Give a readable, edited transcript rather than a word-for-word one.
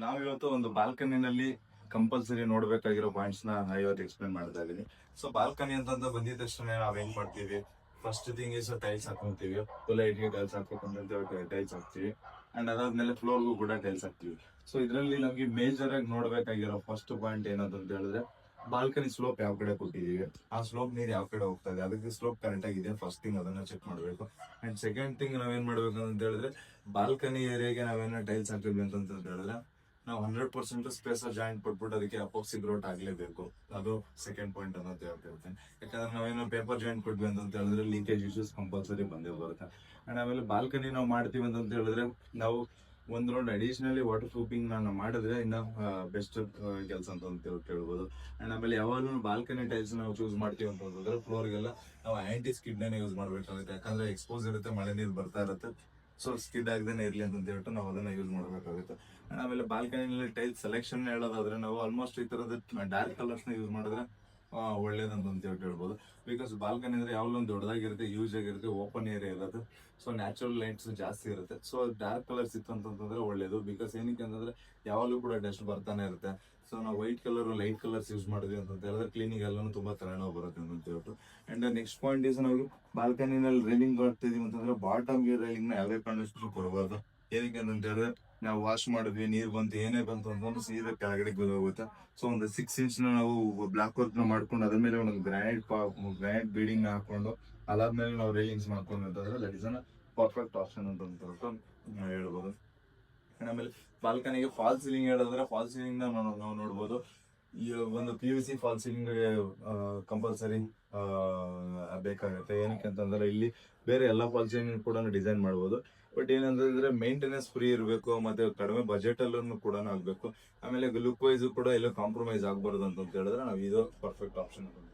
ನಾವಿವತ್ತು ಒಂದು ಬಾಲ್ಕನಿನಲ್ಲಿ compulsory ನೋಡ್ಬೇಕಾಗಿರೋ points ನ ಇವತ್ತು ಎಕ್ಸ್ಪ್ಲೇನ್ ಮಾಡ್ತಾ ಇದೀನಿ. ಸೊ ಬಾಲ್ಕನಿ ಅಂತ ಬಂದಿದ ತಕ್ಷಣ ನಾವ್ ಹೆಂಗ್ ಮಾಡ್ತೀವಿ, ಫಸ್ಟ್ ಥಿಂಗ್ ಇಸ್ ಟೈಲ್ಸ್ ಹಾಕೊಂತೀವಿ. ಲೈಟ್ಗೆ ಟೈಲ್ಸ್ ಹಾಕೋಕೊಂಡ್ರೆ ಟೈಲ್ಸ್ ಹಾಕ್ತಿವಿ ಅಂಡ್ ಅದಾದ್ಮೇಲೆ ಫ್ಲೋರ್ಗೂ ಕೂಡ ಟೈಲ್ಸ್ ಹಾಕ್ತಿವಿ. ಸೊ ಇದರಲ್ಲಿ ನಮ್ಗೆ ಮೇಜರ್ ಆಗಿ ನೋಡ್ಬೇಕಾಗಿರೋ ಫಸ್ಟ್ ಪಾಯಿಂಟ್ ಏನಂತ ಹೇಳಿದ್ರೆ, ಬಾಲ್ಕನಿ ಸ್ಲೋಪ್ ಯಾವ ಕಡೆ ಕೊಟ್ಟಿದೀವಿ, ಆ ಸ್ಲೋಪ್ ನೀರ್ ಯಾವ ಕಡೆ ಹೋಗ್ತಾ ಇದೆ, ಅದಕ್ಕೆ ಸ್ಲೋಪ್ ಕರೆಕ್ಟ್ ಆಗಿದೆ ಫಸ್ಟ್ ಥಿಂಗ್ ಅದನ್ನ ಚೆಕ್ ಮಾಡ್ಬೇಕು. ಅಂಡ್ ಸೆಕೆಂಡ್ ಥಿಂಗ್ ನಾವೇನ್ ಮಾಡ್ಬೇಕು ಅಂತ ಹೇಳಿದ್ರೆ, ಬಾಲ್ಕನಿ ಏರಿಯಾಗೆ ನಾವೇನ ಟೈಲ್ಸ್ ಹಾಕ್ತೀವಿ ಅಂತ ಹೇಳಿದ್ರೆ ನಾವು 100% ಸ್ಪೇಸ್ ಜಾಯಿಂಟ್ ಕೊಟ್ಬಿಟ್ಟು ಅದಕ್ಕೆ ಅಪೋಕ್ಸಿ ಗ್ರೋಟ್ ಆಗ್ಲೇಬೇಕು. ಅದು ಸೆಕೆಂಡ್ ಪಾಯಿಂಟ್ ಅನ್ನೋದು ಹೇಳ್ತಿರ್ತೇನೆ. ಯಾಕಂದ್ರೆ ನಾವೇನೋ ಪೇಪರ್ ಜಾಯಿಂಟ್ ಕೊಟ್ವಿ ಅಂತ ಹೇಳಿದ್ರೆ ಲೀಕೇಜ್ ಇಶ್ಯೂಸ್ ಕಂಪಲ್ಸರಿ ಬಂದೇ ಬರುತ್ತೆ. ಅಂಡ್ ಆಮೇಲೆ ಬಾಲ್ಕನಿ ನಾವು ಮಾಡ್ತೀವಿ ಅಂತ ಹೇಳಿದ್ರೆ ನಾವು ಒಂದ್ ರೌಂಡ್ ಅಡಿಷನಲಿ ವಾಟರ್ ಪ್ರೂಫಿಂಗ್ ನಾವು ಮಾಡಿದ್ರೆ ಇನ್ನ ಬೆಸ್ಟ್ ಕೆಲಸ ಅಂತ ಹೇಳ್ಬೋದು. ಅಂಡ್ ಆಮೇಲೆ ಯಾವಾಗಲೂ ಬಾಲ್ಕನಿ ಟೈಲ್ಸ್ ನಾವು ಚೂಸ್ ಮಾಡ್ತೀವಿ ಅಂತ ಹೇಳಿದ್ರೆ ಫ್ಲೋರ್ಗೆಲ್ಲ ನಾವು ಆಂಟಿ ಸ್ಕಿಡ್ ಯೂಸ್ ಮಾಡ್ಬೇಕಾಗುತ್ತೆ. ಯಾಕಂದ್ರೆ ಎಕ್ಸ್ಪೋಸ್ ಇರುತ್ತೆ, ಮಳೆ ನೀರು ಬರ್ತಾ ಇರುತ್ತೆ. ಸೊ ಸ್ಕಿಡ್ ಆಗದೇನೆ ಇರ್ಲಿ ಅಂತ ಹೇಳ್ಬಿಟ್ಟು ನಾವು ಅದನ್ನ ಯೂಸ್ ಮಾಡ್ಬೇಕಾಗುತ್ತೆ. ಆಮೇಲೆ ಬಾಲ್ಕನಿನಲ್ಲಿ ಟೈಲ್ ಸೆಲೆಕ್ಷನ್ ಹೇಳೋದಾದ್ರೆ ನಾವು ಆಲ್ಮೋಸ್ಟ್ ಈ ತರದ ಡಾರ್ಕ್ ಕಲರ್ಸ್ ನ ಯೂಸ್ ಮಾಡಿದ್ರೆ ಒಳ್ಳೇದಂತ ಹೇಳ್ಬೋದು. ಬಿಕಾಸ್ ಬಾಲ್ಕನಿ ಅಂದ್ರೆ ಯಾವಾಗಲೂ ಒಂದು ದೊಡ್ಡದಾಗಿರುತ್ತೆ, ಯೂಸ್ ಆಗಿರುತ್ತೆ, ಓಪನ್ ಏರಿಯಾ ಇರೋದು. ಸೊ ನ್ಯಾಚುರಲ್ ಲೈಟ್ಸ್ ಜಾಸ್ತಿ ಇರುತ್ತೆ. ಸೊ ಡಾರ್ಕ್ ಕಲರ್ಸ್ ಇತ್ತು ಅಂತಂದ್ರೆ ಒಳ್ಳೇದು. ಬಿಕಾಸ್ ಏನಕ್ಕೆ ಅಂತಂದ್ರೆ ಯಾವಾಗಲೂ ಕೂಡ ಡಸ್ಟ್ ಬರ್ತಾನೆ ಇರುತ್ತೆ. ಸೊ ನಾವು white colour light colours use ಮಾಡಿದ್ವಿ ಅಂತ ಹೇಳಿದ್ರೆ ಕ್ಲೀನಿಂಗ್ ಎಲ್ಲಾನು ತುಂಬಾ ತಲೆನೋವು ಬರುತ್ತೆ ಅಂತ ಹೇಳ್ಬಿಟ್ಟು. ಅಂಡ್ ನೆಕ್ಸ್ಟ್ ಪಾಯಿಂಟ್ ಇಸ್ ನಾವು ಬಾಲ್ಕನಿನಲ್ಲಿ ರೈಲಿಂಗ್ ಮಾಡ್ತಿದೀವಿ ಅಂತಂದ್ರೆ ಬಾಟಮ್ ಗೆ ರೈಲಿಂಗ್ ನ ಯಾವುದೇ ಕಾರಣಕ್ಕೂ ಕೊಡಬಾರ್ದು. ಏನಕ್ಕೆ ಅಂತ ಹೇಳಿದ್ರೆ ನಾವು ವಾಶ್ ಮಾಡಿದ್ವಿ, ನೀರ್ ಬಂತು, ಏನೇ ಬಂತು ಅಂತಂದ್ರೆ ಸೀದಾ ಕೆಳಗಡೆ ಹೋಗುತ್ತೆ. ಸೊ ಒಂದು 6 ಇಂಚ್ ನಾವು ಬ್ಲಾಕ್ ವರ್ಕ್ ನ ಮಾಡ್ಕೊಂಡು ಅದ್ರ ಮೇಲೆ ಒಂದು ಗ್ರಾನೈಟ್ ಬೀಡಿಂಗ್ ಹಾಕೊಂಡು ಅದಾದ್ಮೇಲೆ ನಾವು ರೈಲಿಂಗ್ಸ್ ಮಾಡ್ಕೊಂಡು ಅಂತಂದ್ರೆ that is an perfect option ಅಂತ ಹೇಳ್ಬೋದು. ಆಮೇಲೆ ಬಾಲ್ಕನಿಗೆ ಫಾಲ್ ಸೀಲಿಂಗ್ ಹೇಳಿದ್ರೆ ಫಾಲ್ ಸೀಲಿಂಗ್ ನಾವು ನೋಡ್ಬೋದು. ಈ ಒಂದು PVC ಫಾಲ್ ಸೀಲಿಂಗ್ ಕಂಪಲ್ಸರಿ ಬೇಕಾಗುತ್ತೆ. ಏನಕ್ಕೆ ಅಂತಂದ್ರೆ ಇಲ್ಲಿ ಬೇರೆ ಎಲ್ಲ ಫಾಲ್ ಸೀಲಿಂಗ್ ಕೂಡ ಡಿಸೈನ್ ಮಾಡ್ಬೋದು. ಬಟ್ ಏನಂತಂದ್ರೆ ಮೇಂಟೆನೆನ್ಸ್ ಫ್ರೀ ಇರಬೇಕು, ಮತ್ತೆ ಕಡಿಮೆ ಬಜೆಟ್ ಅಲ್ಲೂ ಕೂಡ ಆಗ್ಬೇಕು. ಆಮೇಲೆ ಲುಕ್ ವೈಸ್ ಕೂಡ ಎಲ್ಲೋ ಕಾಂಪ್ರಮೈಸ್ ಆಗ್ಬಾರ್ದು ಅಂತ ಹೇಳಿದ್ರೆ ನಾವು ಇದು ಪರ್ಫೆಕ್ಟ್ ಆಪ್ಷನ್ ಅಂತ